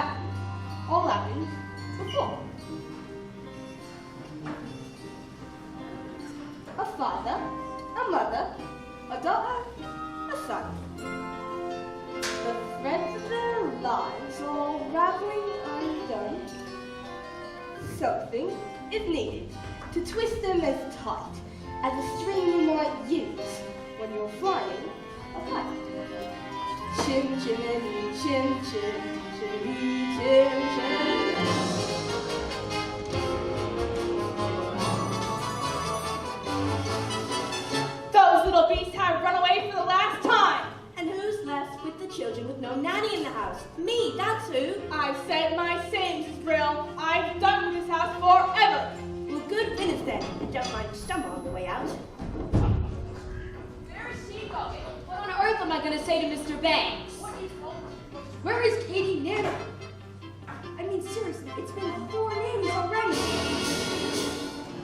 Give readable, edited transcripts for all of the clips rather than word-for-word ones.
happened. All happened before. A father, a mother, a daughter, a son. The threads of their lives all raveling undone. Something is needed to twist them as tight as a string you might use when you're flying a kite. Chim, chimney, chim, chim, chimney, chim, chim. Those little beasts have run away for the last time. And who's left with the children with no nanny in the house? Me, that's who. I've said my say, Mrs. Brill. I've done with this house forever. Well, good riddance then, and don't mind stumble on the way out. Where is she going? What on earth am I going to say to Mr. Banks? Where is Katie Nanny? I mean, seriously, it's been 4 nannies already.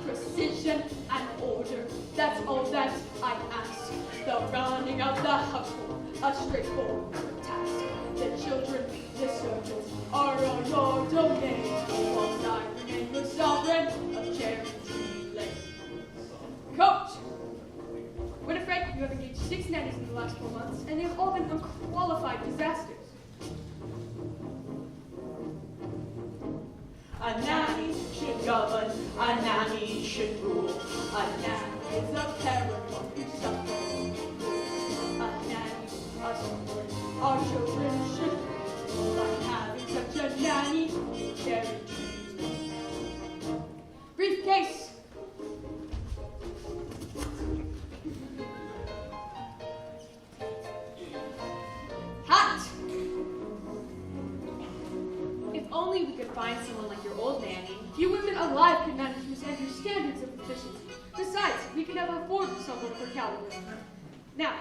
Precision and order. That's all that I ask. The running of the household, a straightforward task. The children, the servants, are all your domain. Whilst I remain the sovereign of Cher-ee. Coach! Winifred, you have engaged 6 nannies in the last 4 months, and they've all been unqualified disasters. A nanny should govern, a nanny should rule. A nanny is a parent who suffers. A nanny, a support, our children should be. Like having such a nanny, Cher-ee. Briefcase! Hat! If only we could find someone like your old nanny. Few women alive could manage to withstand your standards of efficiency. Besides, we can never afford someone for Callaway. Now,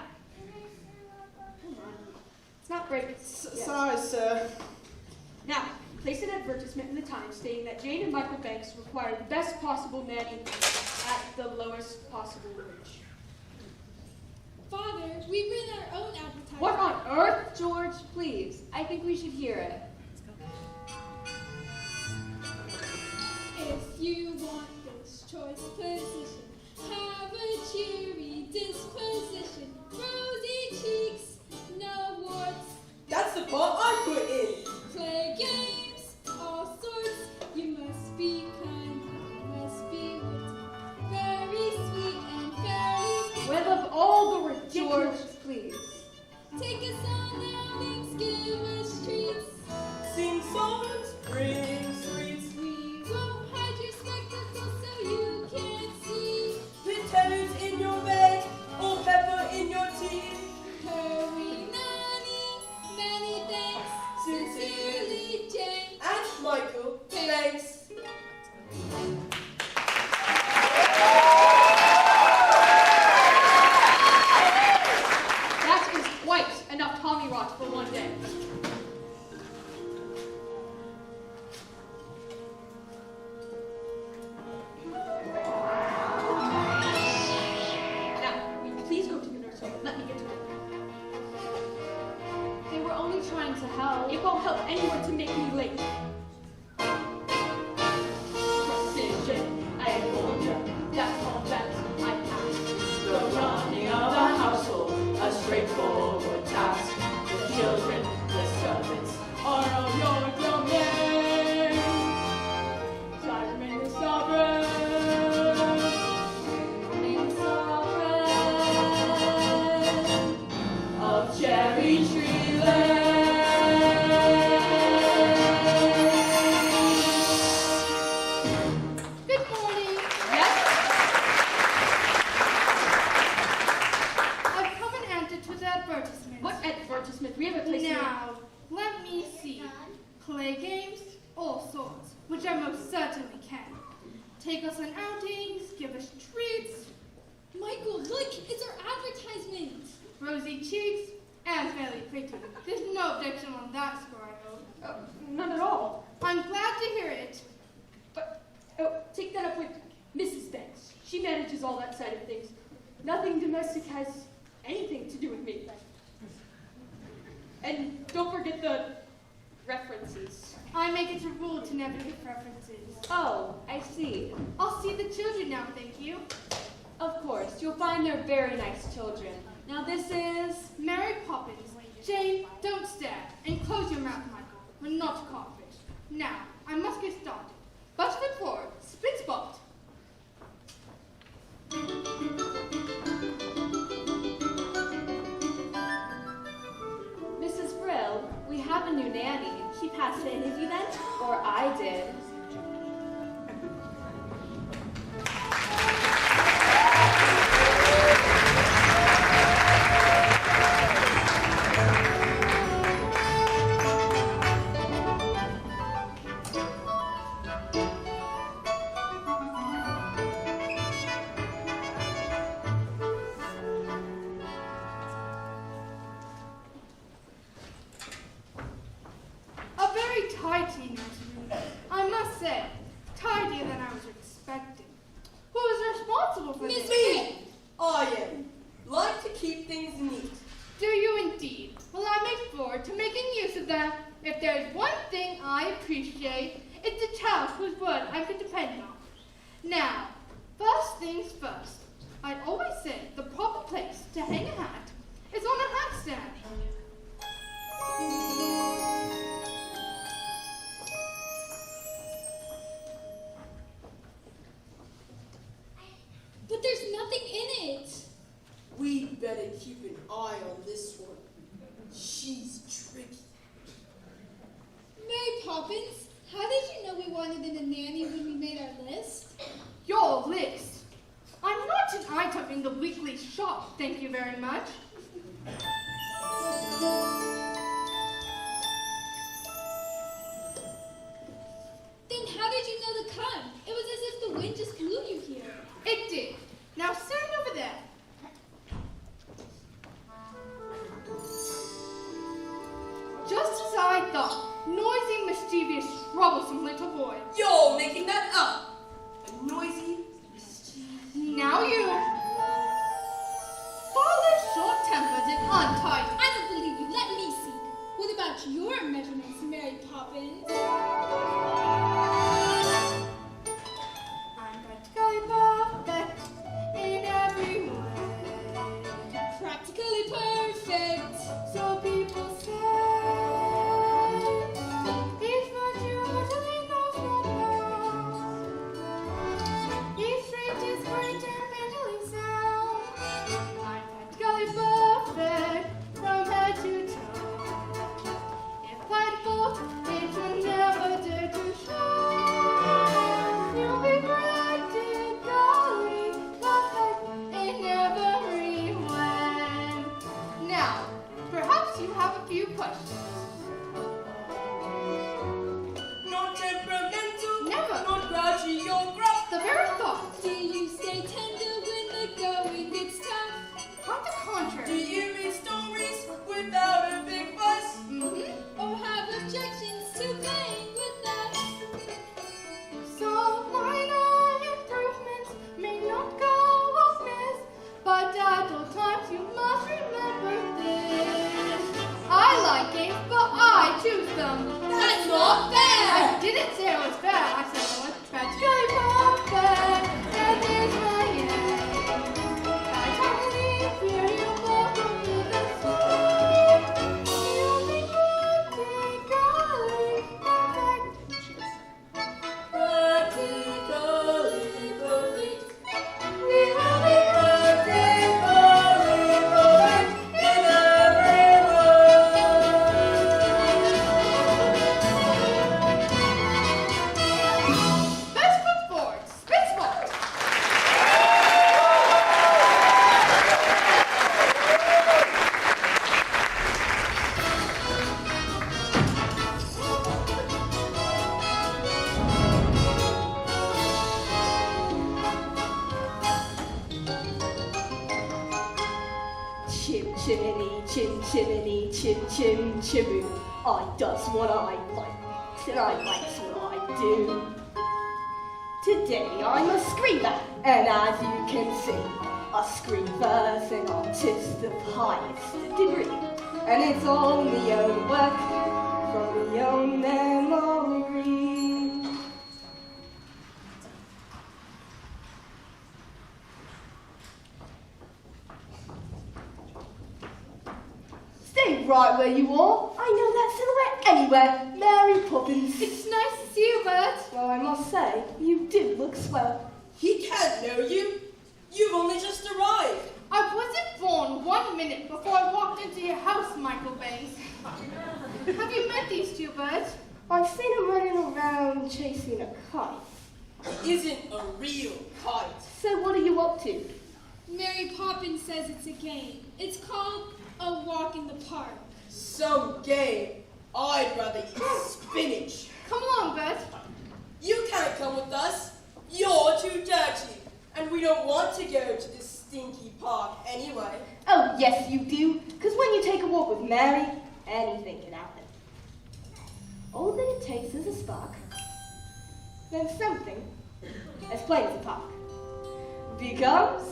come on. It's not break. Sorry, sir. Now, place an advertisement in the Times stating that Jane and Michael Banks require the best possible nanny at the lowest possible wage. Father, we've written our own advertisement. What on earth? George, please. I think we should hear it. If you want this choice position, have a cheery disposition, rosy cheeks, no warts. That's the part I put in. Play games, all sorts. You must be kind, you must be wit, very sweet and very. Well, of all the ridiculous. George, please. Take us on outings, give us treats. Sing songs, ring sweets. We won't hide your spectacles so you can't see. Put toads in your bed or pepper in your tea. Hurry, Nanny, many thanks. Sincerely, Jane. And Michael, thanks. That is quite enough Tommy rot for one day. Now, will you please go to the nursery? Let me get to it. They were only trying to help. It won't help anyone to make me late. Precision and order, that's all that I ask. The running of the household, a straightforward task. The children, the servants, Are all your domain. So I remain the sovereign. Remain sovereign. of Cherry Tree Lane. Good morning. Yes? I've come and answered to the advertisement. What advertisement? We have a place here. Now, let me see. Play games, all sorts, which I most certainly can. Take us on outings, give us treats. Michael, look, it's our advertisement. Rosy cheeks and fairly pretty. There's no objection on that score, I hope. None at all. I'm glad to hear it. But take that up with Mrs. Banks. She manages all that side of things. Nothing domestic has anything to do with me. And don't forget the references. I make it a rule to never give references. Oh, I see. I'll see the children now, thank you. Of course, you'll find they're very nice children. Now this is... Mary Poppins. Jane, don't stare, and close your mouth, Michael. We're not codfish. Now, I must get started. Butt foot forward, split spot. Mrs. Brill, we have a new nanny. She passed the interview then? Or I did. A very tidy nursery, I must say. Tidier than I was expecting. Who is responsible for this? Me! I am. Like to keep things neat. Do you indeed? Well, I make forward to making use of them. If there's one thing I appreciate, it's a child whose word I can depend on. Now, first things first. I always say the proper place to hang a hat is on a hat stand. But there's nothing in it. We'd better keep an eye on this one. She's tricky. Mary Poppins, how did you know we wanted a nanny when we made our list? Your list. I'm not an item in the weekly shop, thank you very much. Then how did you know to come? It was as if the wind just blew you here. It did. Now stand over there. Just as I thought, noisy, mischievous, troublesome little boy. You're making that up. A noisy, mischievous. Now you. Father short-tempered and untidy. I don't believe you. Let me see. What about your measurements, Mary Poppins? I'm practically perfect in every way. Practically perfect. So people say. Each virtue utterly knows no bounds. Each trait is great and mentally sound. I'm practically perfect from head to toe. If I'd fault, it would never dare to shine. You'll be practically perfect in every way. Now, perhaps you have a few questions. Not temperamental. Never. Not grouchy or gruff. The very thought. Do you stay tender when the going gets tough? Quite the Do contrary. you read stories without a big fuss? Mm-hmm. Or have objections to playing with us? So minor improvements may not go amiss, but at all times you must remember this. I like games, but I choose them. That's not fair. I didn't say it was fair. I said it was practically perfect. And here's my aim. I totally fear you welcome to the sun. You'll be practically perfect. Practically perfect. We will be Practically perfect in every best foot forward. Spit spot. Chim chimney, chim chimney, chim chim chimney. I does what I like, and I likes what I do. Today I'm a screamer, and as you can see, a screamer's an artist of highest degree. And it's all my own work, from your own memory. Stay right where you are. I know that silhouette anywhere. Mary Poppins. It's nice to see you, Bert. Well, I must say, you do look swell. He can't know you. You've only just arrived. I wasn't born 1 minute before I walked into your house, Michael Bays. Have you met these two, Bert? I've seen him running around chasing a kite. It isn't a real kite. So what are you up to? Mary Poppins says it's a game. It's called A Walk in the Park. Some game. I'd rather eat spinach. Come along, Bert. You can't come with us. You're too dirty. And we don't want to go to this stinky park anyway. Oh, yes, you do. Because when you take a walk with Mary, anything can happen. All that it takes is a spark. Then something, as plain as a park, becomes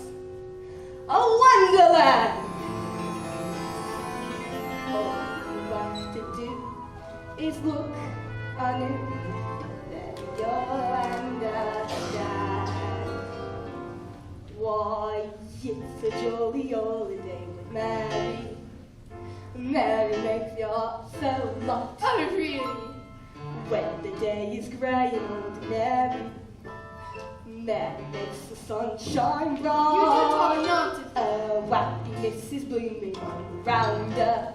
a wonderland. All you have to do is look anew, then you'll understand. Why, it's a jolly holiday with Mary. Mary makes your heart so light. Oh, really? When the day is grey and ordinary, Mary makes the sun shine bright. You don't talk nonsense. Oh, happiness is blooming all around her.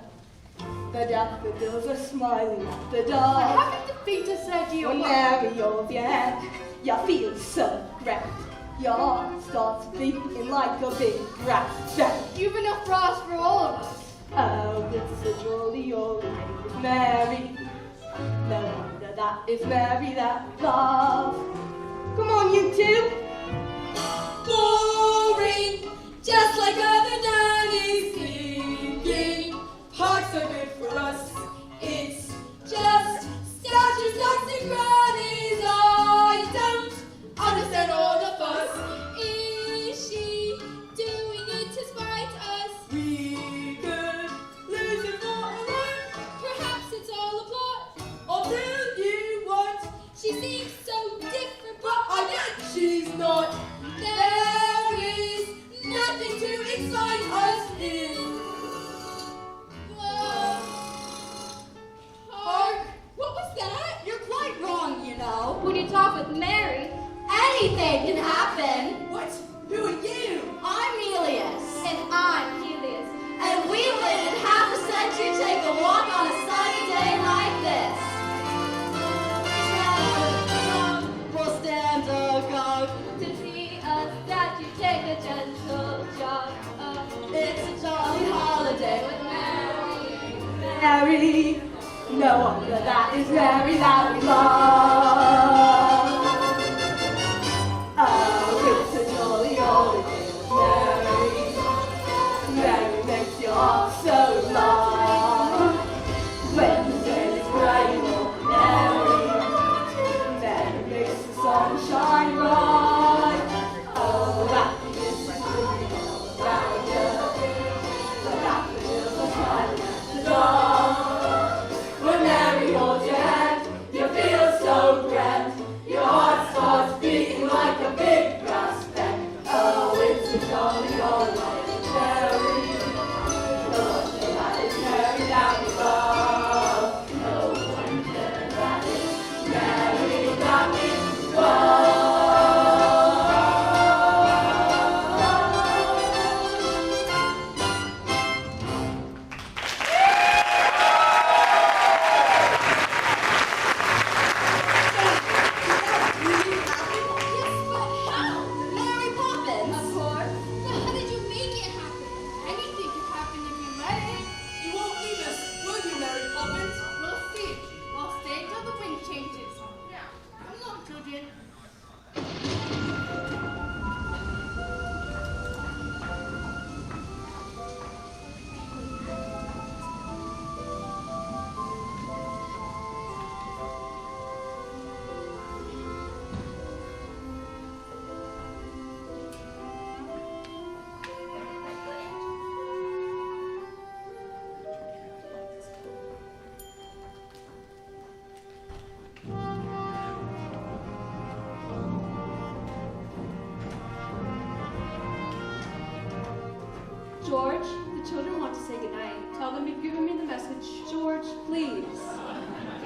The daffodils are smiling at the I dawn. haven't the faintest idea When what... Mary holds your hand, you feel so grand. Your heart starts beating like a big brass band. You've enough brass for all of us. Oh, it's a jolly old day with Mary. No wonder that it's Mary that we love. Come on, you two. Boring, just like other nannies thinking. Parks are good for us. It's just statues, ducks, and grannies. I don't understand all the fuss. Is she doing it to spite us? We could lose it for a run. Perhaps it's all a plot. I'll tell you what, She seems so different, but I bet she's not. There is nothing to excite us in. Hark! What was that? You're quite wrong, you know. When you talk with Mary, anything can happen. What? Who are you? I'm Elias. And I'm Helios. And we live in half a century take a walk on a sunny day like this. We'll stand agog to see a statue take a gentle jog. It's a jolly holiday with Mary. Mary. No wonder that is Mary that we love. Oh, it's a jolly holiday with Mary. Mary makes your heart so light. When the day is grey and ordinary, Mary makes the sun shine bright. Oh, happiness is blooming all around her. The daffodils are smiling at the dawn. When Mary holds your hand, you feel so George, the children want to say goodnight. Tell them you've given me the message. George, please.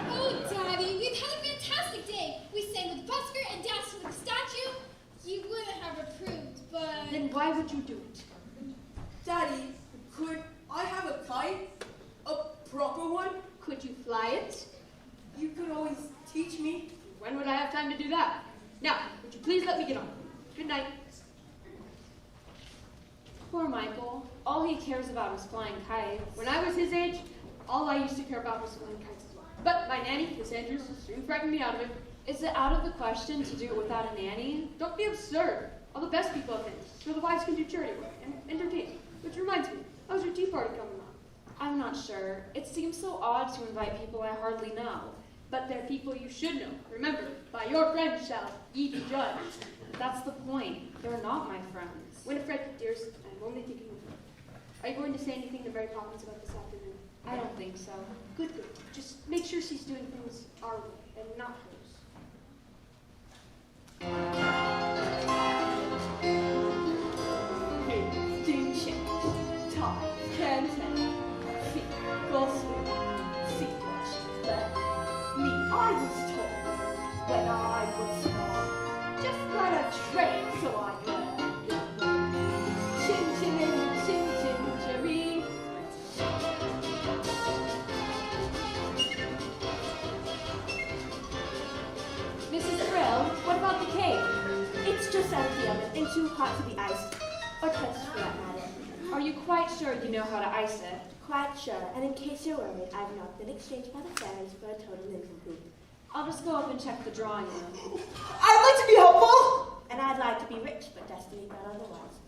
Oh, Daddy, we've had a fantastic day. We sang with the busker and danced with the statue. You wouldn't have approved, but... Then why would you do it? Daddy, could I have a kite? A proper one? Could you fly it? You could always teach me. When would I have time to do that? Now, would you please let me get on? Good night. Poor Michael. All he cares about is flying kites. When I was his age, all I used to care about was flying kites as well. But my nanny, Miss Andrews, soon frightened me out of it. Is it out of the question to do it without a nanny? Don't be absurd. All the best people have nannies, so the wives can do charity work and entertain. Which reminds me, how's your tea party coming on? I'm not sure. It seems so odd to invite people I hardly know. But they're people you should know. Remember, by your friends shall ye be judged. That's the point. They're not my friends. Winifred, dearest, I'm only thinking of you. Are you going to say anything to Mary Poppins about this afternoon? I don't think so. Good. Just make sure she's doing things our way and not hers. Things do change. Time can change. Feet go sweet. See what she's left. Me, I was told when I was small. Just let her train so I learned. Chim, chim, chim, chim, Cher-ee. Mrs. Brill, what about the cake? It's just out of the oven and too hot to be iced. Or toasted for that matter. Are you quite sure you know how to ice it? Quite sure, and in case you're worried, I've not been exchanged by the fairies for a total nincompoop. I'll just go up and check the drawing room. I'd like to be helpful. And I'd like to be rich, but destiny felt otherwise.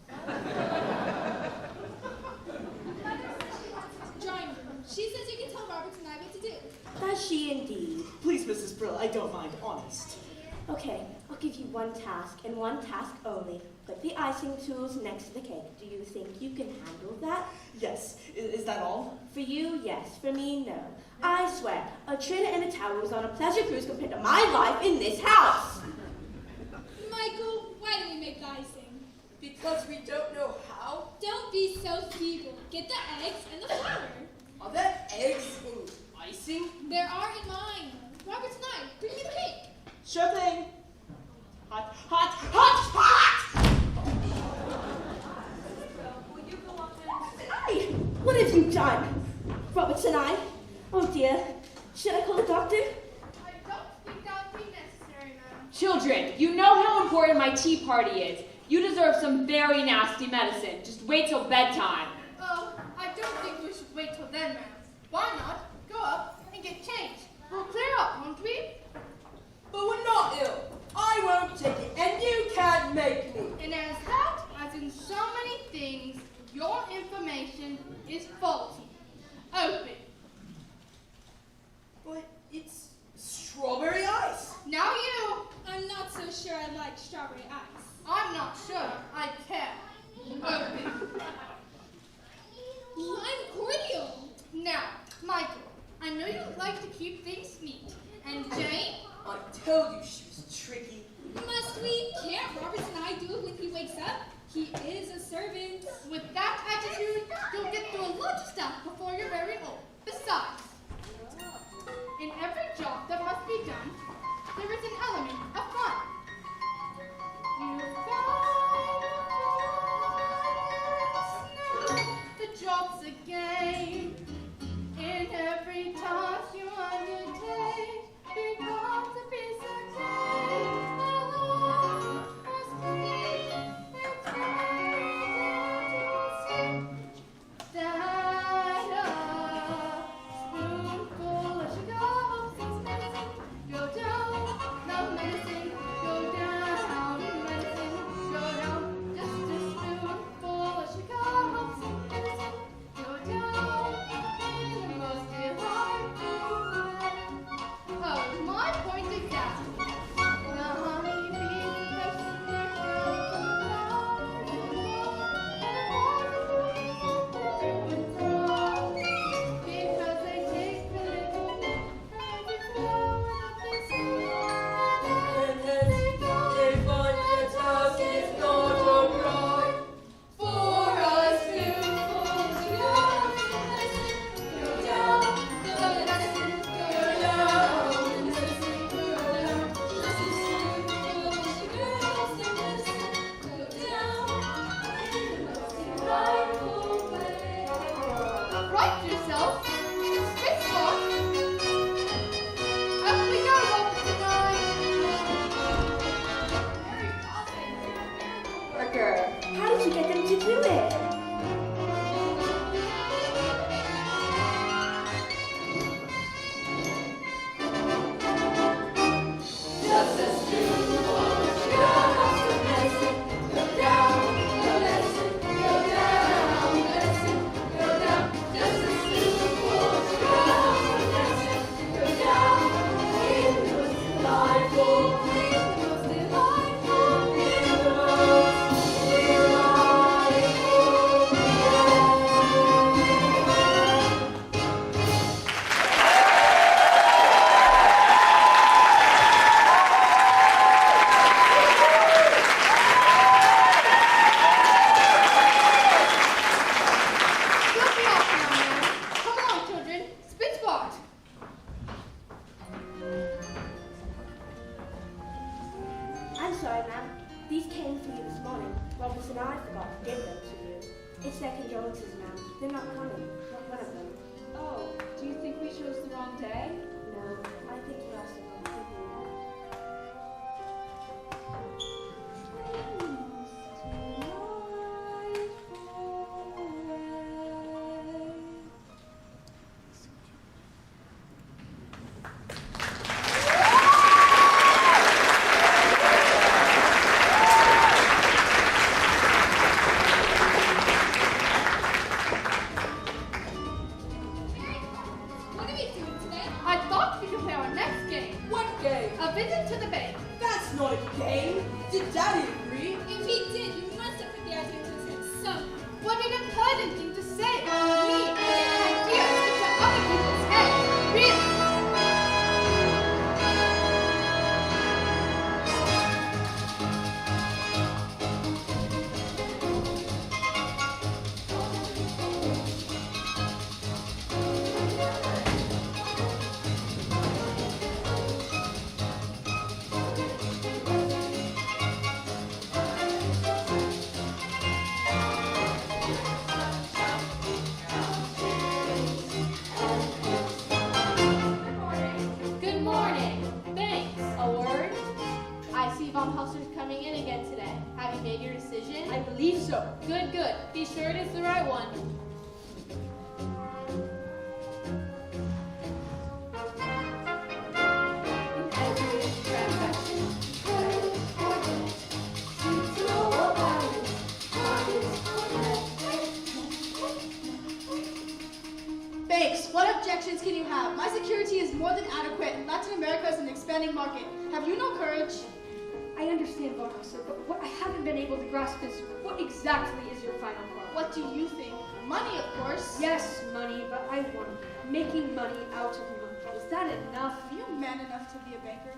Drawing room. She says you can tell Robert and I what to do. Does she indeed? Please, Mrs. Brill, I don't mind, honest. Okay, I'll give you one task, and one task only. Put the icing tools next to the cake. Do you think you can handle that? Yes, is that all? For you, yes. For me, no. I swear, a trainer in a tower was on a pleasure cruise compared to my life in this house. Michael, why do we make the icing? Because we don't know how? Don't be so feeble. Get the eggs and the flour. Are there eggs in icing? There are in mine. Robert and I, bring me the cake. Sure thing. Hot, hot, hot, hot! Will you go up and... Hey, what have you done? Roberts and I? Oh dear. Should I call the doctor? I don't think that would be necessary, ma'am. Children, you know how important my tea party is. You deserve some very nasty medicine. Just wait till bedtime. Oh, I don't think we should wait till then, ma'am. Why not go up and get changed? We'll clear up, won't we? But we're not ill. I won't take it, and you can't make me. And as that, as in so many things, your information is faulty. Open. But it's strawberry ice. Now you. I'm not so sure I like strawberry ice. I'm not sure I care. Open. Lime cordial. Now, Michael, I know you like to keep things neat. And Jane? I told you she was tricky. Must we? Can't Robert and I do it when he wakes up? He is a servant. With that attitude, you'll get through a lot of stuff before you're very old. Besides, in every job that must be done, there is an element of fun. You find the job's a game. In every task you undertake, because it is a day. That sorry, ma'am. These came for you this morning. Roberts and I forgot to give them to you. It's their condolences, ma'am. They're not coming. Not one of them. Oh, do you think we chose the wrong day? No, I think you asked the wrong people. What are we doing today? I thought we could play our next game. What game? A visit to the bank. That's not a game. Did Daddy agree? If he did, you must have put the idea into his head somewhere. What an important thing to say. Me putting an idea into other people's heads. Really? Good morning. Thanks. A word? I see Von Husser's coming in again today. Have you made your decision? I believe so. Good, good. Be sure it is the right one. Banks, what objections can you have? My security is more than adequate, and Latin America is an expanding market. Have you no courage? I understand, Von Hustler, but what I haven't been able to grasp is what exactly is your final problem? What do you think? Money, of course. Yes, money, but I want making money out of money. Is that enough? Are you man enough to be a banker?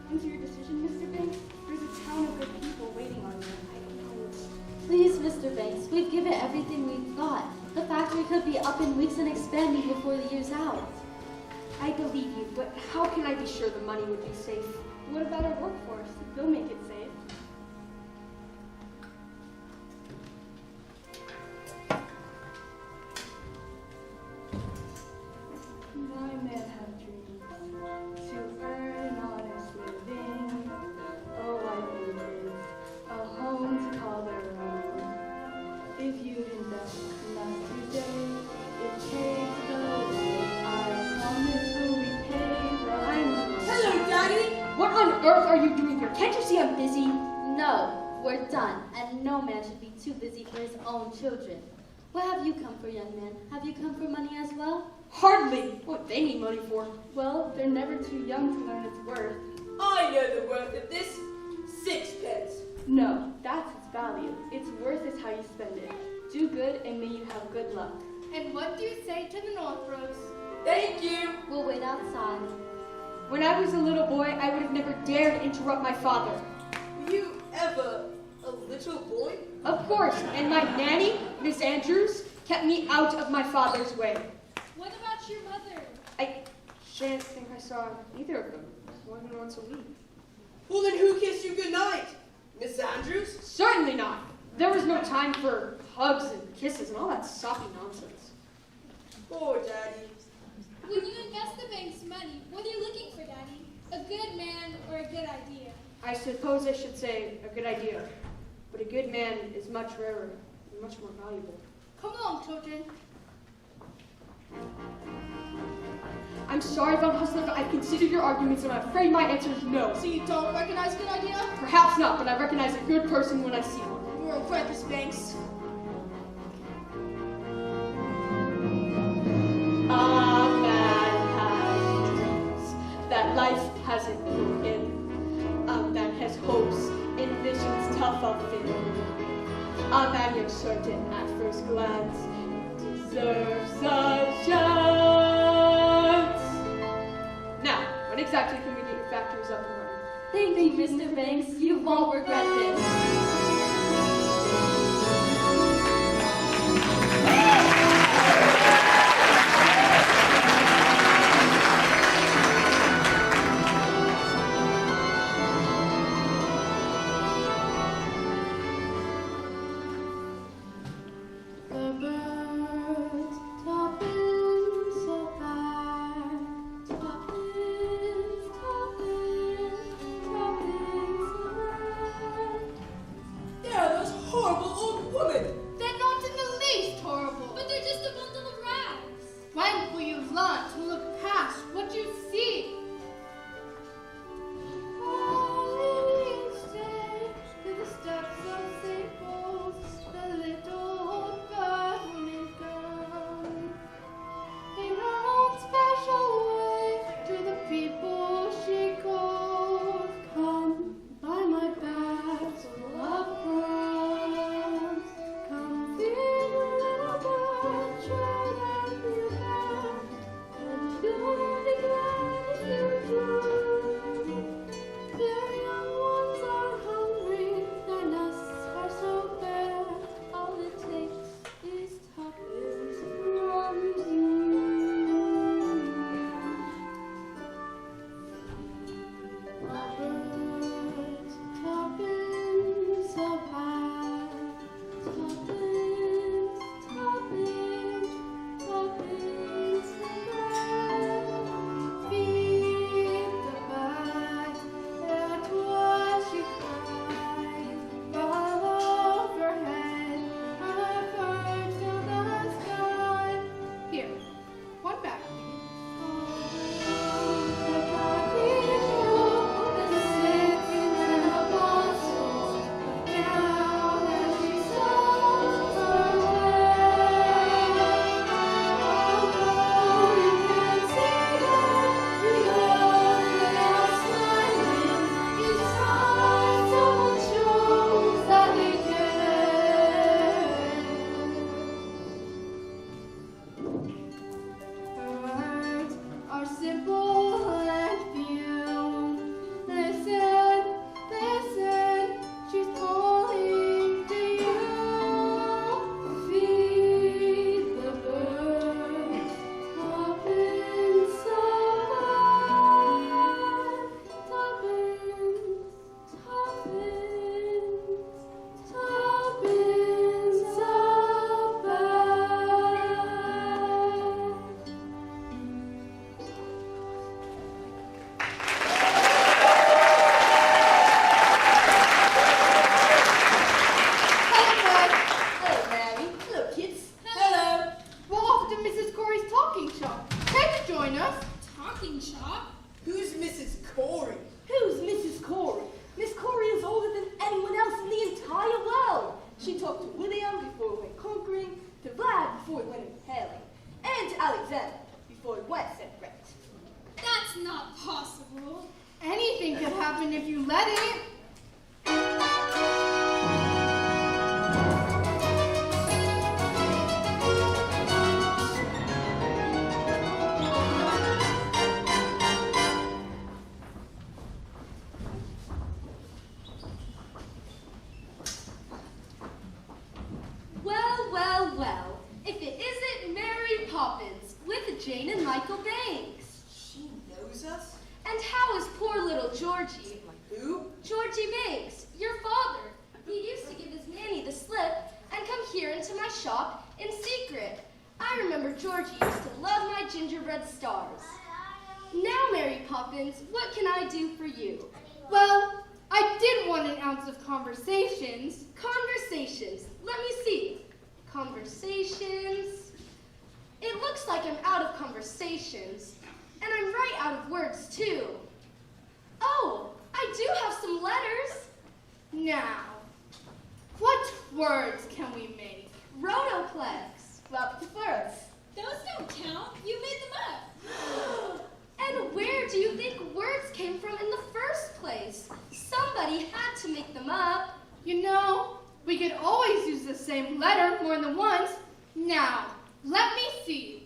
Come to your decision, Mr. Banks? There's a town of good people waiting on you. Please, Mr. Banks, we've given everything we've got. The factory could be up in weeks and expanding before the year's out. I believe you, but how can I be sure the money would be safe? What about our workforce? They'll make it safe. My men have dreams to earn an honest living. Oh, I need kids, a home to call their own. If you invest enough today, it pays the way. I promise will repay what I'm. Hello, Daddy. What on earth are you doing here? Can't you see I'm busy? No, we're done, and no man should be too busy for his own children. What have you come for, young man? Have you come for money as well? Hardly. What they need money for? Well, they're never too young to learn its worth. I know the worth of this. 6p. No, that's its value. Its worth is how you spend it. Do good and may you have good luck. And what do you say to the Northrose? Thank you. We'll wait outside. When I was a little boy, I would have never dared interrupt my father. Were you ever a little boy? Of course, and my nanny, Miss Andrews, kept me out of my father's way. What about your mother? I shan't think I saw either of them more than once a week. Well, then who kissed you goodnight? Miss Andrews? Certainly not. There was no time for hugs and kisses and all that soppy nonsense. Poor Daddy. When you invest the bank's money, what are you looking for, Daddy? A good man or a good idea? I suppose I should say a good idea, but a good man is much rarer and much more valuable. Come along, children. I'm sorry, Von Hustler, but I've considered your arguments and I'm afraid my answer is no. So you don't recognize good idea? Perhaps not, but I recognize a good person when I see one. You're a reckless, Banks. A man has dreams that life hasn't put in. A man has hopes and visions tough of fit. A man you're certain at first glance deserves a chance. exactly can we get your factories up and running? Thank you, Mr. Banks. You won't regret this. Poppins with Jane and Michael Banks. She knows us? And how is poor little Georgie? Who? Georgie Banks, your father. He used to give his nanny the slip and come here into my shop in secret. I remember Georgie used to love my gingerbread stars. Now, Mary Poppins, what can I do for you? Well, I did want an ounce of conversations. Conversations. Let me see. Conversations. It looks like I'm out of conversations. And I'm right out of words, too. Oh, I do have some letters. Now, what words can we make? Rotoplex. Well, first. Those don't count. You made them up. And where do you think words came from in the first place? Somebody had to make them up. You know, we could always use the same letter more than once. Now, let me see.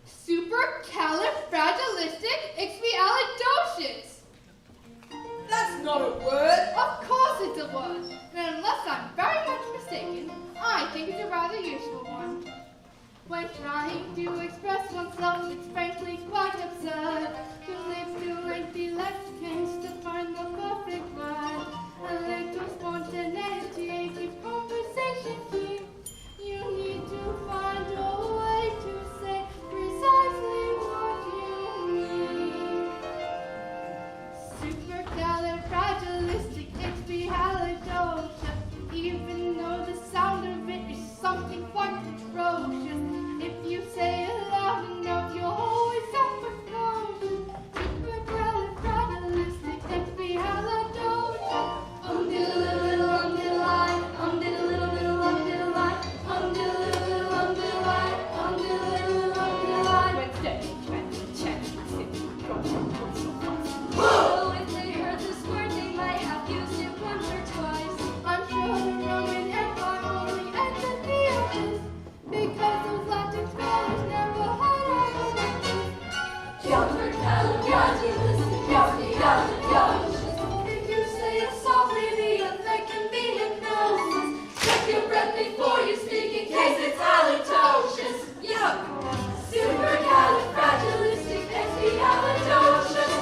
Supercalifragilisticexpialidocious. myself, it's frankly quite absurd to live too lengthy lifetimes to find the perfect word. A little spontaneity keeps conversation keen. You need to find a way to say precisely what you mean. Supercalifragilisticexpialidocious, even though the sound of it is something quite atrocious. If you say it loud enough, you'll always have precocious. Supercalifragilisticexpialidocious. Diddle-little, diddle-I, diddle-little, diddle-I, diddle-little, diddle-I, diddle-little, diddle-I. Wednesday, check, Oh, if they heard this word, they might have used it once or twice. I'm sure the Roman Empire only entered the office because those Latin scholars never had eyewitnesses. Supercalifragilisticexpialidocious. If you say it softly, the effect can be hypnosis. Check your breath before you speak in case it's halitosis. Yuck! Supercalifragilisticexpialidocious.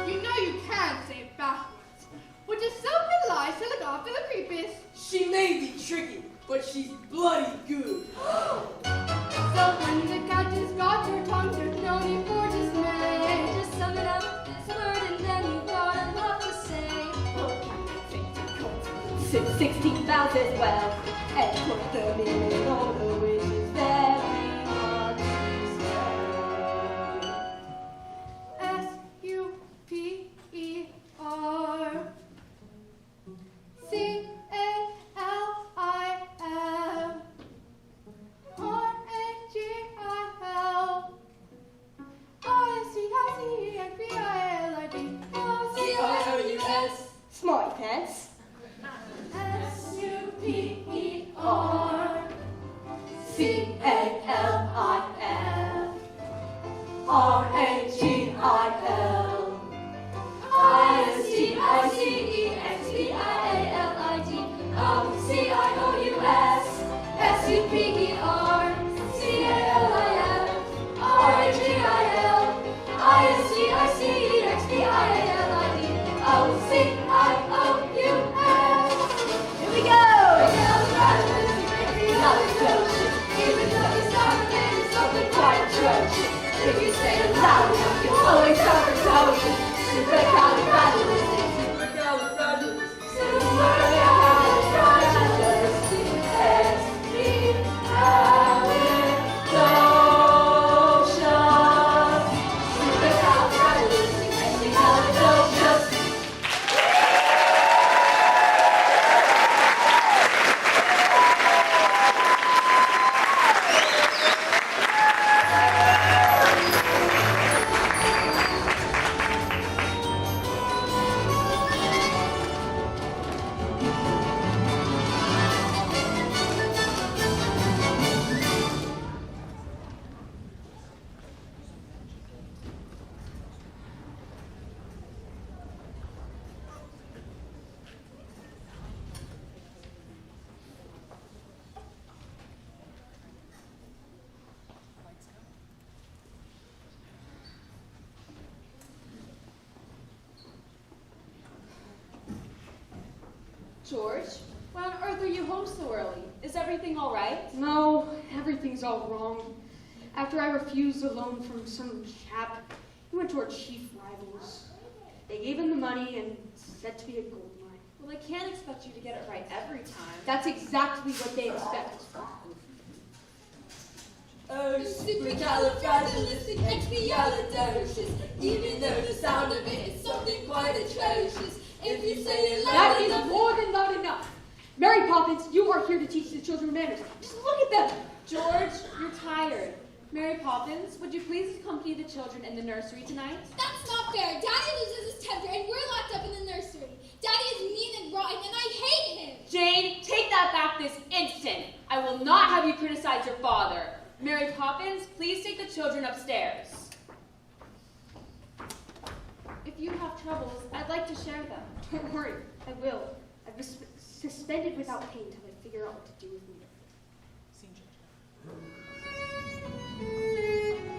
You know you can say it backwards, which is self-realized to the god for the creepiest. She may be tricky, but she's bloody good. So when the cat has got her tongue, there's no need for dismay. Just sum it up, this word, and then you've got a lot to say. 16,000 well, and put them in order, which is very hard to Supercalifragilisticexpialidocious. Smarty pants. Here we go! If you say it loud enough, you'll always have a notion. Supercalifragilisticexpialidocious. George, why on earth are you home so early? Is everything all right? No, everything's all wrong. After I refused a loan from some chap, he went to our chief rivals. They gave him the money and said to be a gold mine. Well, they can't expect you to get it right every time. That's exactly what they expect. Oh, supercalifragilisticexpialidocious. Even though the sound of it is something quite atrocious. If you say it loud That is enough, more than loud enough. Mary Poppins, you are here to teach the children manners. Just look at them. George, you're tired. Mary Poppins, would you please accompany the children in the nursery tonight? That's not fair. Daddy loses his temper and we're locked up in the nursery. Daddy is mean and rotten and I hate him. Jane, take that back this instant. I will not have you criticize your father. Mary Poppins, please take the children upstairs. If you have troubles, I'd like to share them. Don't worry, I will. I've been suspended without pay until I figure out what to do with me.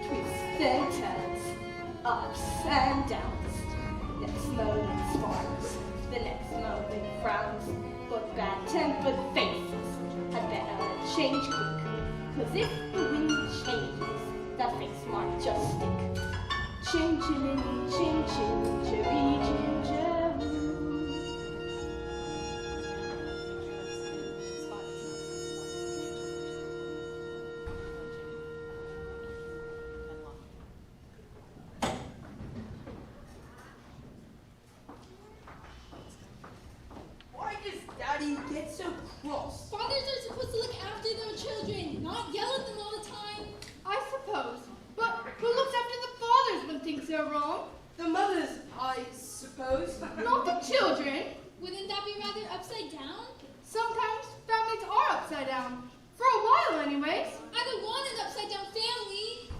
Twists and turns, ups and downs. Next moment smiles, the next moment frowns. But bad-tempered faces had better change quick. 'Cause if the wind changes, that face might just stick. Chin chimney, chin chin, cherry gingeroo. Why does Daddy get so cross? Fathers are supposed to look after their children, not yell at them all the time. I suppose. But who looks after the fathers when things are wrong? The mothers, I suppose. Not the children. Wouldn't that be rather upside down? Sometimes families are upside down. For a while, anyways. I don't want an upside down family.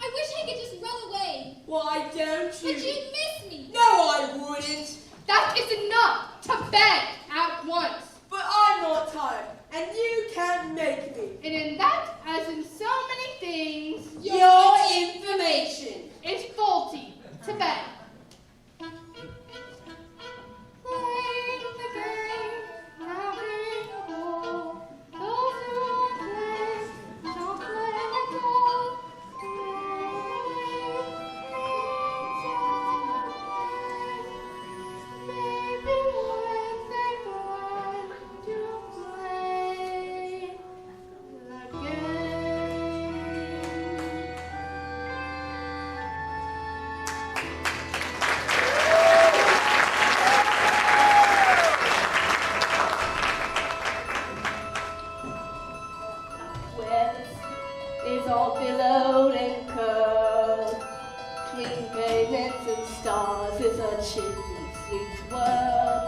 I wish I could just run away. Why don't you? But you'd miss me. No, I wouldn't. That is enough to bed at once. But I'm not tired, and you can't make me. And in that, as in so many things, Your information. is faulty. To bed. Playing the game, having a ball. Those who are playing, don't let go. Maybe when they learn to play the game. West is all billowed and curled. Clean pavements and stars is a chimney sweet's world.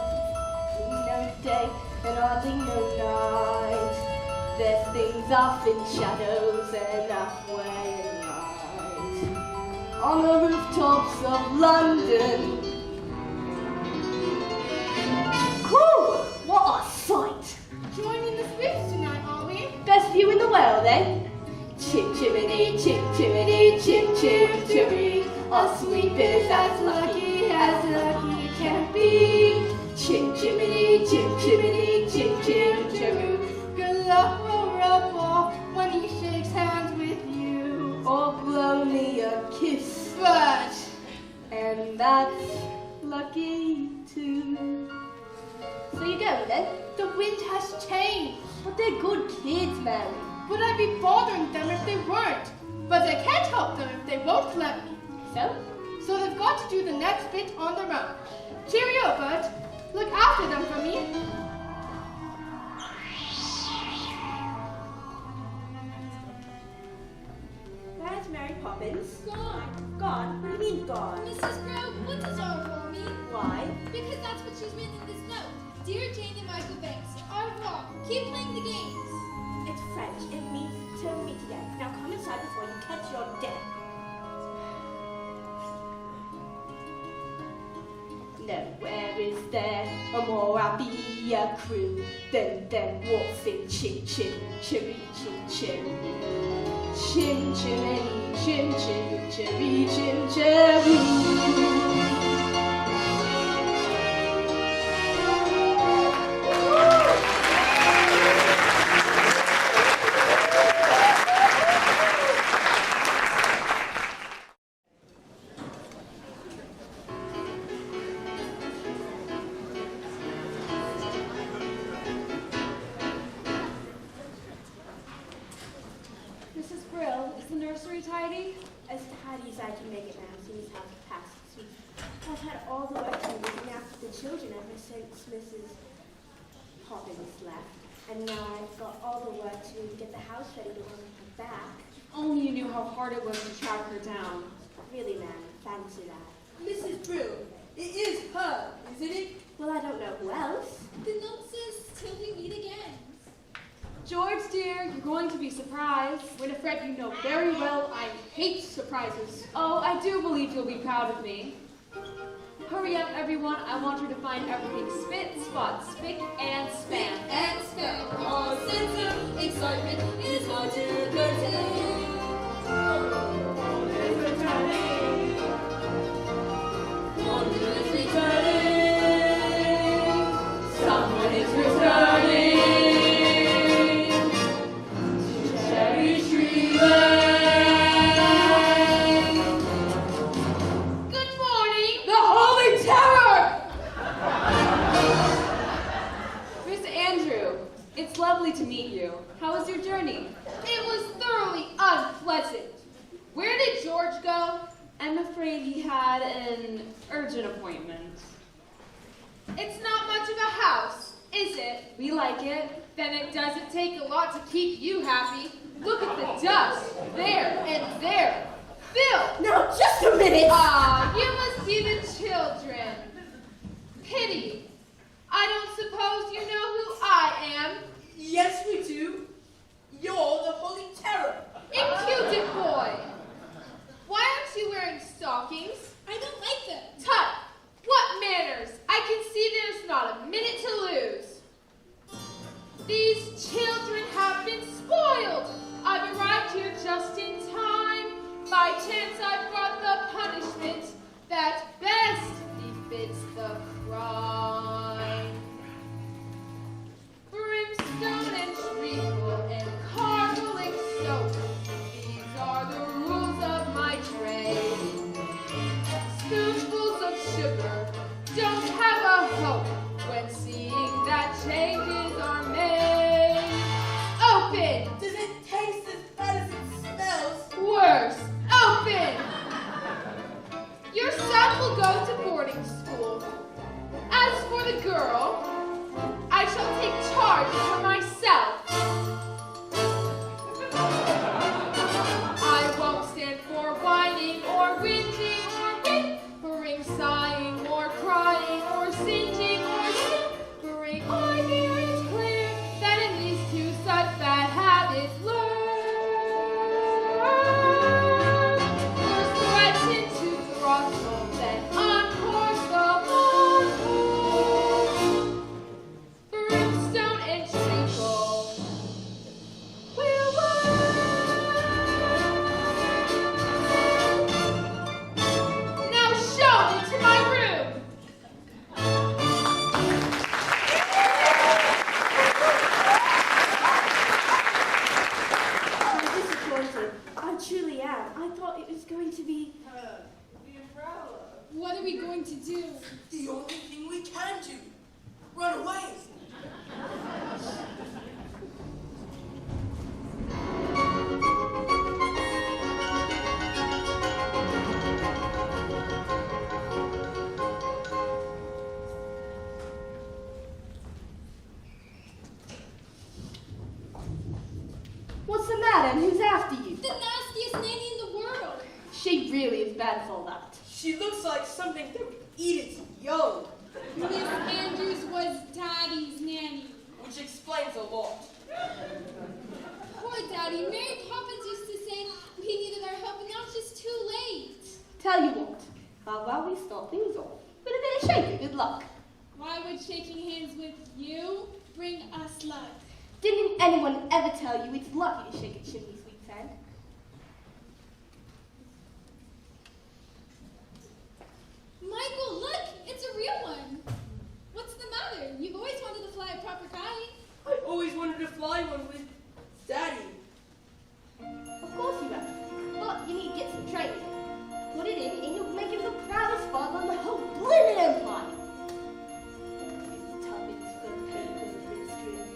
Hardly no day and hardly no night. There's things off in shadows and halfway in light. On the rooftops of London. Whew! What a sight! Joining the streets tonight, are we? Best view in the world, eh? Chim chimney, chim chimney, chim chim chimney. Our sweep is as lucky can be. Chim chimney, chim chimney, chim chim chimney. Good luck will rub off when he shakes hands with you. Or blow me a kiss, But and that's lucky too. So you go then? the wind has changed. But they're good kids, man. Would I be bothering them if they weren't? But I can't help them if they won't let me. So? So they've got to do the next bit on their own. Cheerio, Bud. Look after them for me. Where's Mary Poppins? Gone. Gone? What do you mean gone? Mrs. Grove, what does all for me? Why? Because that's what she's written in this note. Dear Jane and Michael Banks, au revoir. Keep playing the games. It's French. It means to meet again. Now come inside before you catch your death. Nowhere is there a more happier crew than them wolfing chim chim, cherry chim chim. Chim chimney, chim chim, cherry chim cherry. Mrs. Brill, is the nursery tidy? As tidy as I can make it, ma'am, seeing as how capacity. I've had all the work to looking after the children ever since Mrs. Poppins left. And now I've got all the work to get the house ready to welcome her back. Only you knew how hard it was to track her down. Really, ma'am, fancy that. Mrs. Brill, it is her, isn't it? Well, I don't know who else. The note says, till we meet again. George, dear, you're going to be surprised. Winifred, you know very well I hate surprises. Oh, I do believe you'll be proud of me. Hurry up, everyone. I want her to find everything spit, spot, spick, and span. And span. All sense of excitement is going to curtail. One is returning. One is returning. Someone is returning to Cherry Tree Lane. Good morning. The Holy Terror! Miss Andrew, it's lovely to meet you. How was your journey? It was thoroughly unpleasant. Where did George go? I'm afraid he had an urgent appointment. It's not much of a house, is it? We like it. Then it doesn't take a lot to keep you happy. Look at the dust, there and there. Phil! Now, just a minute. Ah, you must be the children. Pity. I don't suppose you know who I am. Yes, we do. You're the Holy Terror. Impudent boy. Why aren't you wearing stockings? I don't like them. Tut! What manners? I can see there's not a minute to lose. These children have been spoiled. I've arrived here just in time. By chance I brought the punishment that best befits the crime. Brimstone and treacle and carboling soap. These are the rules of my trade. Spoonfuls of sugar don't have a hope when seeing that changes are made. Open! Does it taste as bad as it smells? Worse! Open! Your son will go to boarding school. As for the girl, I shall take charge of her myself. I won't stand for whining or whinging or whimpering, sighing or crying or singeing or simpering. I hear it clear that in these two such bad habits learn. First threaten to throttle, then unhorse the horse. Brimstone and treacle will work. Now show me to my room. I'm disappointed. I truly am. I thought it was going to be... the umbrella. What are we going to do? The only thing we can do. Run away. What's the matter and who's after you? The nastiest nanny in the world. She really is bad as all that. She looks like something that would eat its young. Miss Andrews was Daddy's nanny. Which explains a lot. Poor Daddy. Mary Poppins used to say we needed our help, and now it's just too late. Tell you what, how about we start things off with a bit of shaking? Good luck. Why would shaking hands with you bring us luck? Didn't anyone ever tell you it's lucky to shake a chimney sweet's hand? Michael, look! It's a real one. What's the matter? You've always wanted to fly a proper kite. I always wanted to fly one with Daddy. Of course you have, but you need to get some training. Put it in and you'll make him the proudest father in the whole blimmin' empire. It's tuppence for paper and string.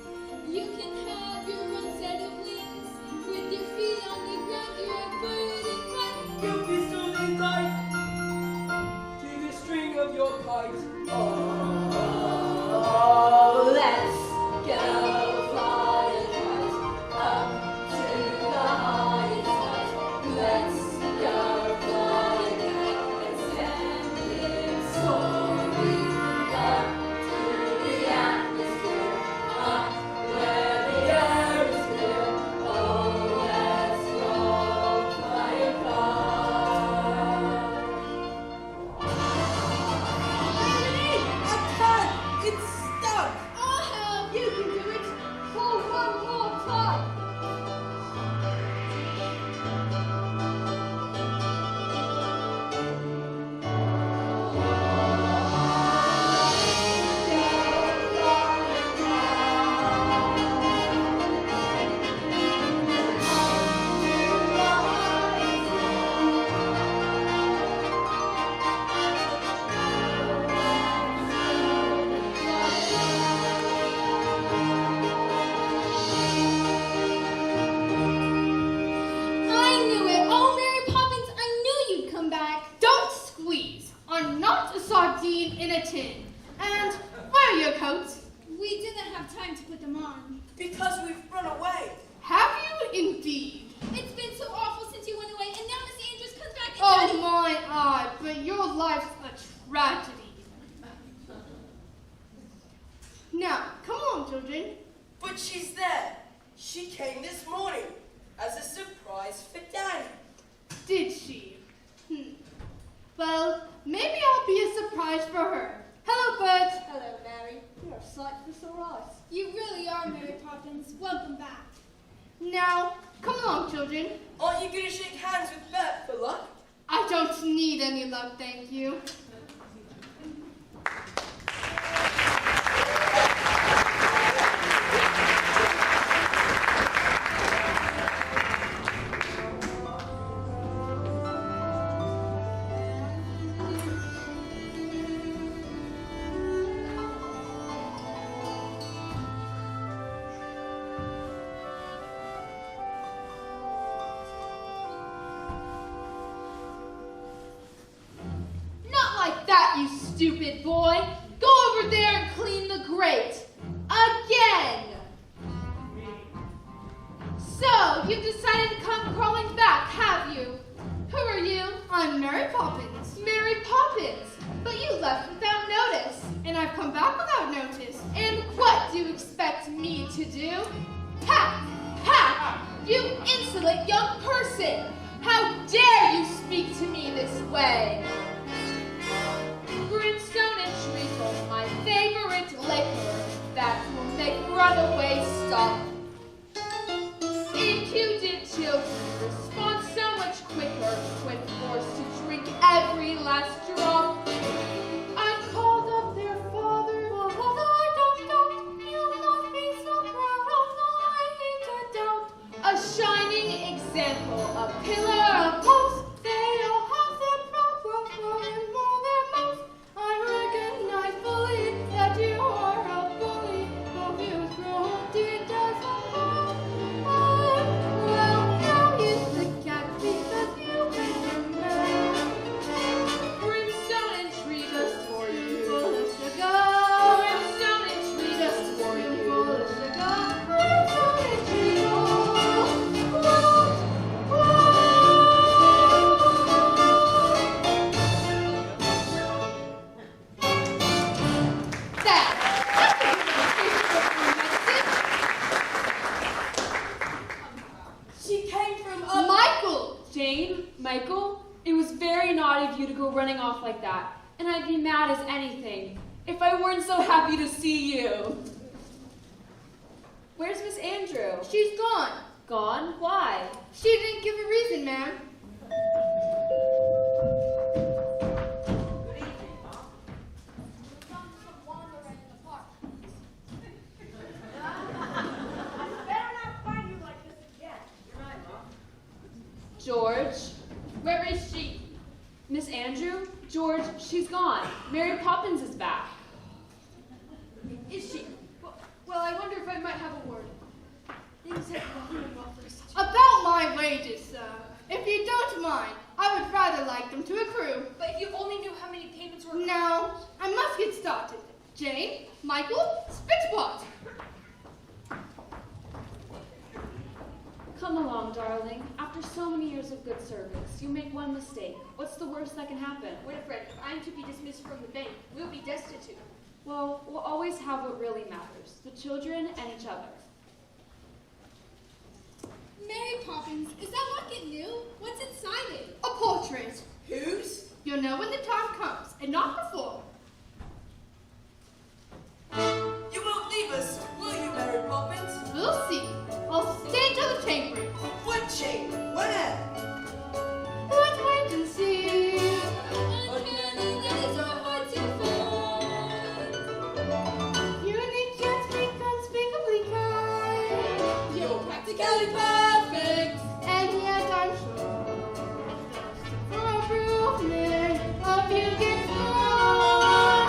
You can have your own set of wings. With your feet on the ground, you're a bird in flight. You'll be soaring tight to the string of your kite. Oh, let's go fly a kite up coats? We didn't have time to put them on. Because we've run away. Have you indeed? It's been so awful since you went away, and now Miss Andrews comes back and Oh Daddy... my eye, but your life's a tragedy. Now, come on, children. But she's there. She came this morning as a surprise for Daddy. Did she? Well, maybe I'll be a surprise for her. Hello, birds. Hello, Mary. You're a sight for sore eyes. You really are, Mary Poppins. Welcome back. Now, come along, children. Aren't you going to shake hands with Bert for luck? I don't need any luck, thank you. You stupid boy. Go over there and clean the grate. Again. So, you've decided to come crawling back, have you? Who are you? I'm Mary Poppins. Mary Poppins? But you left without notice. And I've come back without notice. And what do you expect me to do? Ha! Ha! You insolent young person! How dare you speak to me this way? Brimstone and Treacle, my favorite liquor, that will make runaways stop. Impudent children respond so much quicker when forced to drink every last drop. I called up their father, you must be so proud of my hate doubt. A shining example, a pillar, a post, they all have their proper form and more their most. I recognize fully that you are a bully, of you cruelty doesn't fall. Well, now you forget because you made me mad. Brimstone and Treacle for you, full of sugar. Brimstone and Treacle for you, full of sugar. Brimstone and Treacle. Michael, it was very naughty of you to go running off like that, and I'd be mad as anything if I weren't so happy to see you. Where's Miss Andrew? She's gone. Gone? Why? She didn't give a reason, ma'am. Good evening, Mom. Better not find you like this again. Good night, Mom. George? Where is she? Miss Andrew? George, she's gone. Mary Poppins is back. Is she? Well, I wonder if I might have a word. Things have gone well first. About my wages, sir. If you don't mind, I would rather like them to accrue. But if you only knew how many payments were... Now, I must get started. Jane, Michael, Spitspot. Come along, darling. After so many years of good service, you make one mistake. What's the worst that can happen? Winifred, if I'm to be dismissed from the bank, we'll be destitute. Well, we'll always have what really matters, the children and each other. Mary Poppins, is that locket new? What's inside it? A portrait. Whose? You'll know when the time comes, and not before. You won't leave us, will you, Mary Poppins? We'll see. I'll stay until the chamber. What chamber? Where? Let's wait and see. Uncanny, that is so hard to find. Unique, just speak unspeakably kind. You're practically perfect. And yet I'm sure for improvement of you get more.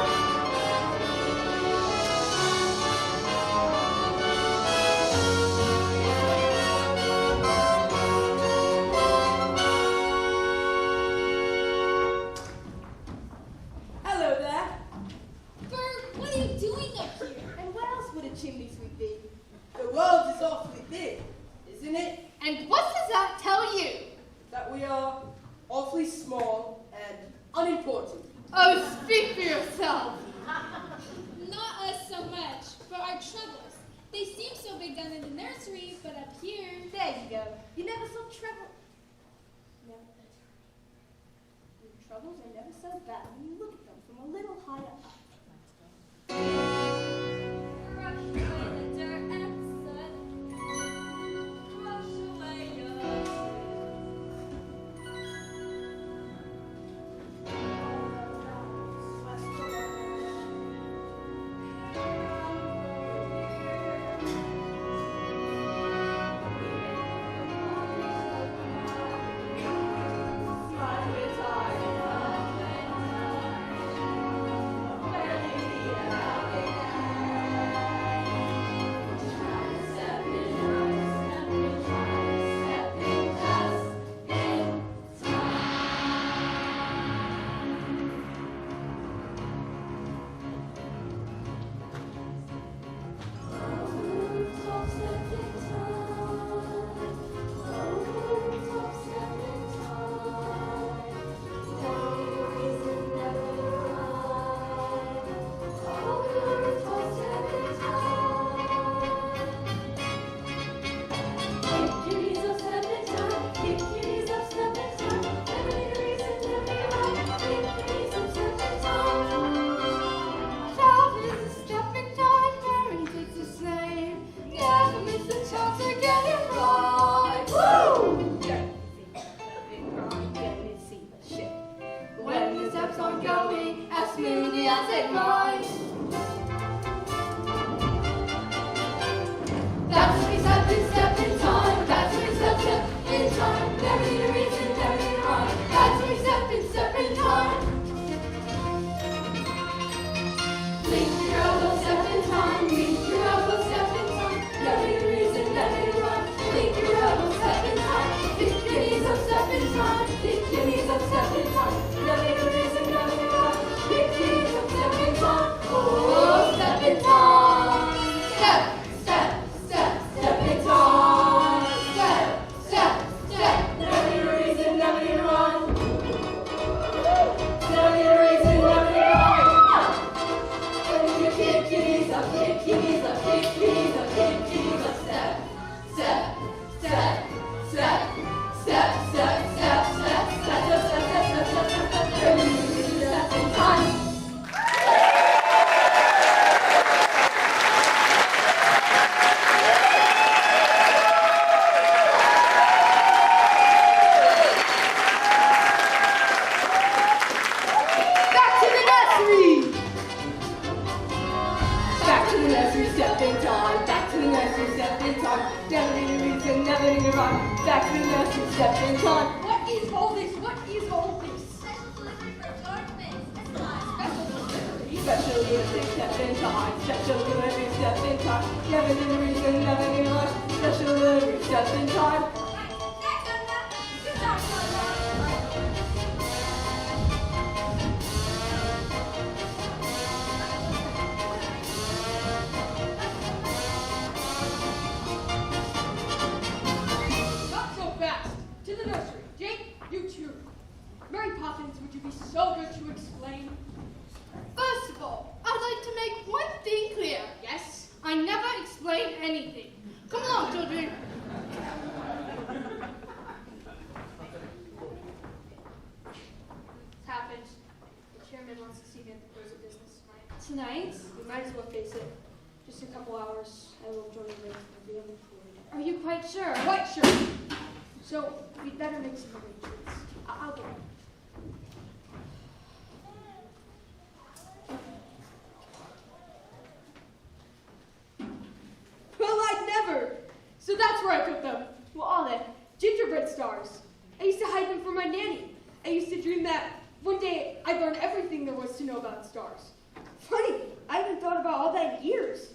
in the nursery, but up here. There you go. You never saw trouble. Your troubles are never so bad when you look at them from a little higher up. Brush away the dirt and soot. Brush away your Poppins, would you be so good to explain? First of all, I'd like to make one thing clear. Yes? I never explain anything. Come along, children. It's happened. The chairman wants to see me at the close of business tonight. Tonight? We might as well face it. Just a couple hours, I will join the break and be unemployed. Are you quite sure? Quite sure. So, we'd better make some arrangements. I'll go. Well, I'd never. So that's where I put them. Well, all them gingerbread stars. I used to hide them from my nanny. I used to dream that one day I'd learn everything there was to know about stars. Funny, I haven't thought about all that in years.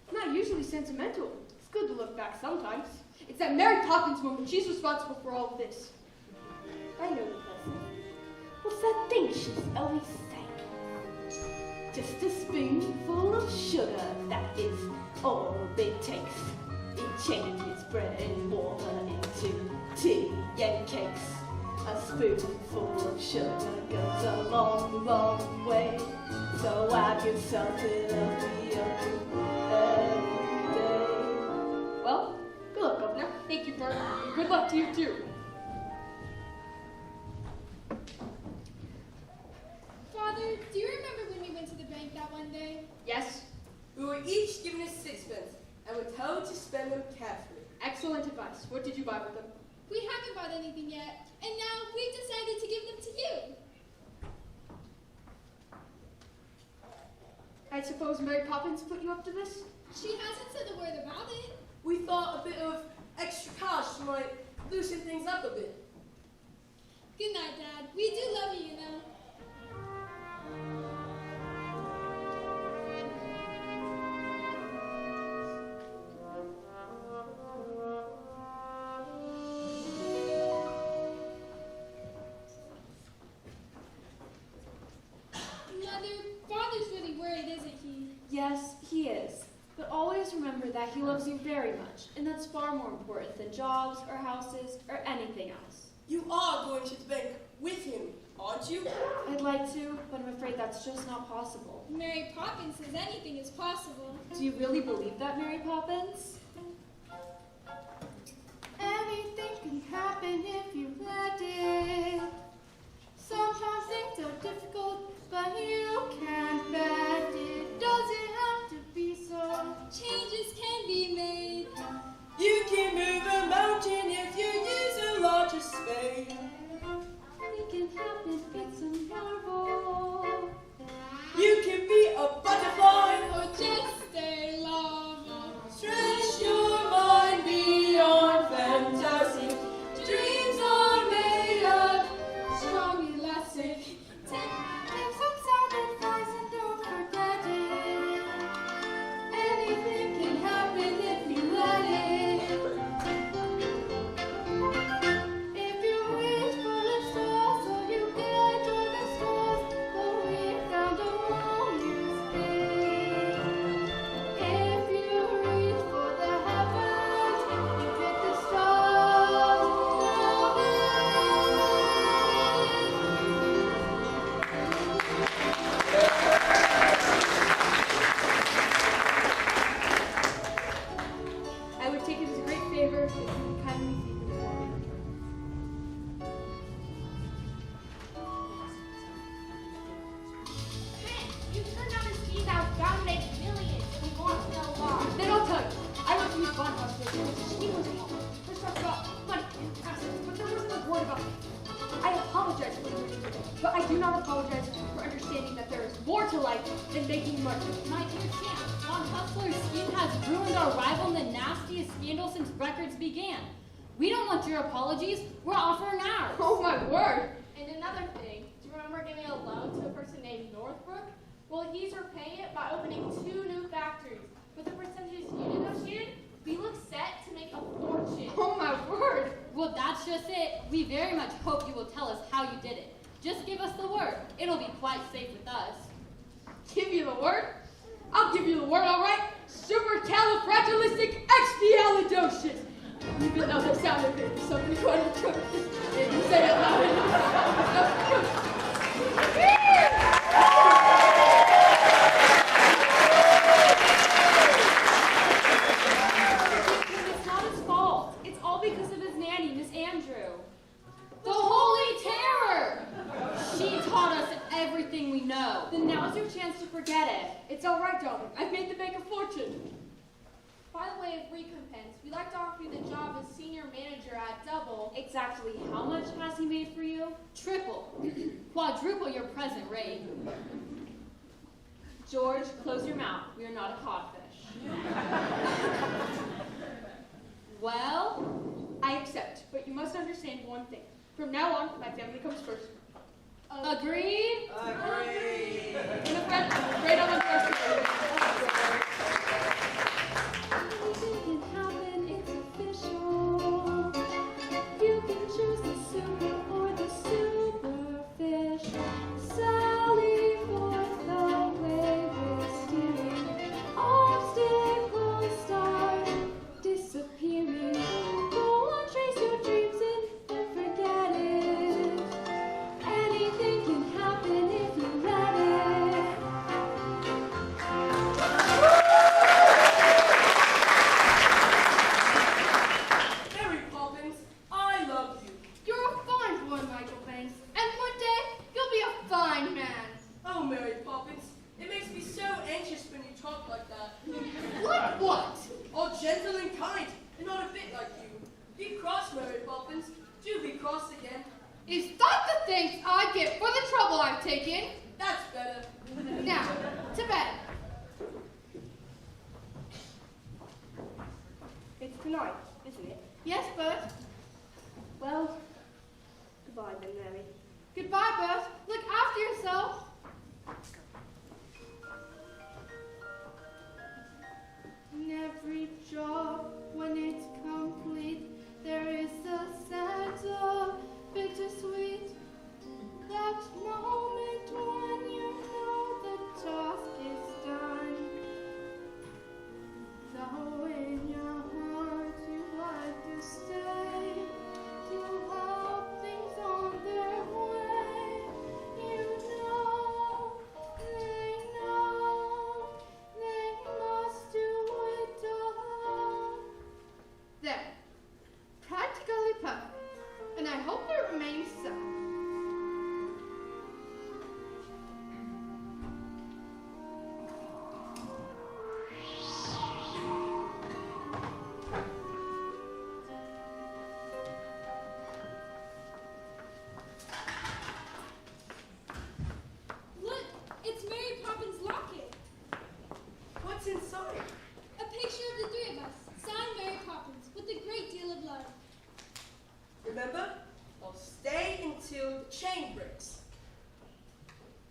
I'm not usually sentimental. It's good to look back sometimes. It's that Mary Poppins woman. She's responsible for all of this. I know the lesson. What's that thing she's always saying? Just a spoonful of sugar, that is all it takes. It changes bread and water into tea and cakes. A spoonful of sugar goes a long, long way. So add yourself to the every day. Well, luck to you too. Father, do you remember when we went to the bank that one day? Yes? We were each given a sixpence and were told to spend them carefully. Excellent advice. What did you buy with them? We haven't bought anything yet, and now we've decided to give them to you. I suppose Mary Poppins put you up to this? She hasn't said a word about it. We thought a bit of extra cash might loosen things up a bit. Good night, Dad. We do love you, you know. Mother, Father's really worried, isn't he? Yes, he is. But always remember that he loves you very much, and that's far more important than jobs or houses or anything else. You are going to the bank with him, aren't you? I'd like to, but I'm afraid that's just not possible. Mary Poppins says anything is possible. Do you really believe that, Mary Poppins? Anything can happen if you let it. Sometimes things are difficult, but you can't bet it. Doesn't have to be so. Changes can be made. You can move a mountain if you use a larger spade. Anything can happen, it's a marvel. You can be a butterfly Or just a lava. stretch your mind beyond fantasy. Dreams are made of Strong elastic. If some sound advice and don't forget it. Anything can happen if you let it. If you wish for the stars, so you get all the stars, but we found a wall you stay. If you reach for the heavens, you get the stars. I would take it as a great favor if you would kindly feed them for me. You turned out a scheme that was bound to make millions. We want to know why. Then I'll tell you. I went to his funhouse for which she was involved. First talked about money and assets, but there wasn't a word about me. I apologize for doing it, but I do not apologize for understanding that there is more to life than making money. My dear Chim, Von Hustler's scheme has ruined our rival in the nastiest scandal since records began. We don't want your apologies. We're offering ours. Oh my word! And another thing, do you remember giving a loan to a person named Northbrook? Well, he's repaying it by opening 2 new factories. With the percentages you negotiated, we look set to make a fortune. Oh my word! Well, that's just it. We very much hope you will tell us how you did it. Just give us the word. It'll be quite safe with us. Give you the word? I'll give you the word, all right? Supercalifragilisticexpialidocious. Even though that sounded good, something quite atrocious. Didn't say it loud enough. It's not his fault. It's all because of his nanny, Miss Andrew. The Holy Terror! She taught us everything we know. Then now's your chance to forget it. It's all right, darling. I've made the bank a fortune. By the way of recompense, we'd like to offer you the job as senior manager at Double. Exactly how much has he made for you? Triple, quadruple your present rate. George, close your mouth. We are not a codfish. Well, I accept, but you must understand one thing. From now on, my family comes first. agreed? Agreed. And a friend, I'm afraid I'm on first. Anything can happen, it's official. You can choose the super or the superfish. Sally forth the way we're steering. Obstacles start disappearing. Go on, chase your dreams and don't forget it. Anything can happen if you let it. What? All gentle and kind, and not a bit like you. Be cross, Mary Poppins. Do be cross again. Is that the thanks I get for the trouble I've taken? That's better. Now, to bed. It's tonight, isn't it? Yes, Bert. Well, goodbye then, Mary. Goodbye, Bert. Look after yourself. In every job, when it's complete, there is a sense of bittersweet. That moment when you know the task is done. Though in your heart you like to stay, to help things on their way. You know, they must do it alone. There. Practically perfect. And I hope it remains so. Look, it's Mary Poppins' locket. What's inside? A picture of the three of us, signed Mary Poppins, with a great deal of love. Remember? I'll stay until the chain breaks.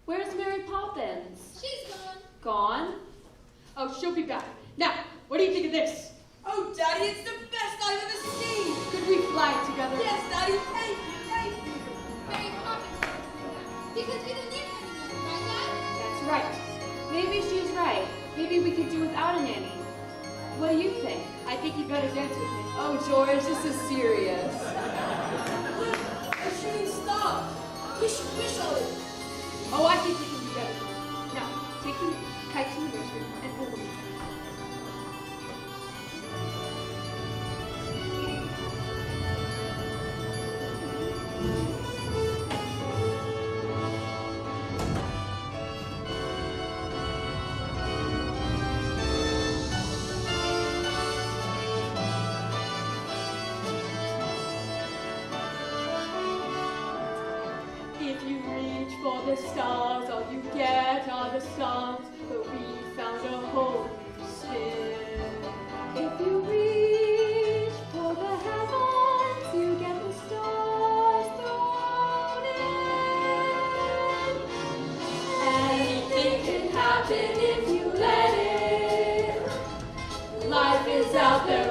Where's Mary Poppins? She's gone. Gone? Oh, she'll be back. Now, what do you think of this? Oh, Daddy, it's the best I've ever seen! Could we fly together? Yes, Daddy, thank you, thank you! Mary Poppins. Because we don't need anyone, right, Dad? That's right. Maybe she's right. Maybe we could do without a nanny. What do you think? I think you better dance with me. Oh, George, this is serious. Look, a shooting star! We should wish on it! Oh, I think we can do better. Now, take your kite to the nursery and hold them. If you reach for the stars, all you get are the songs, but we found a hole still. If you reach for the heavens, you get the stars thrown in. Anything can happen if you let it. Life is out there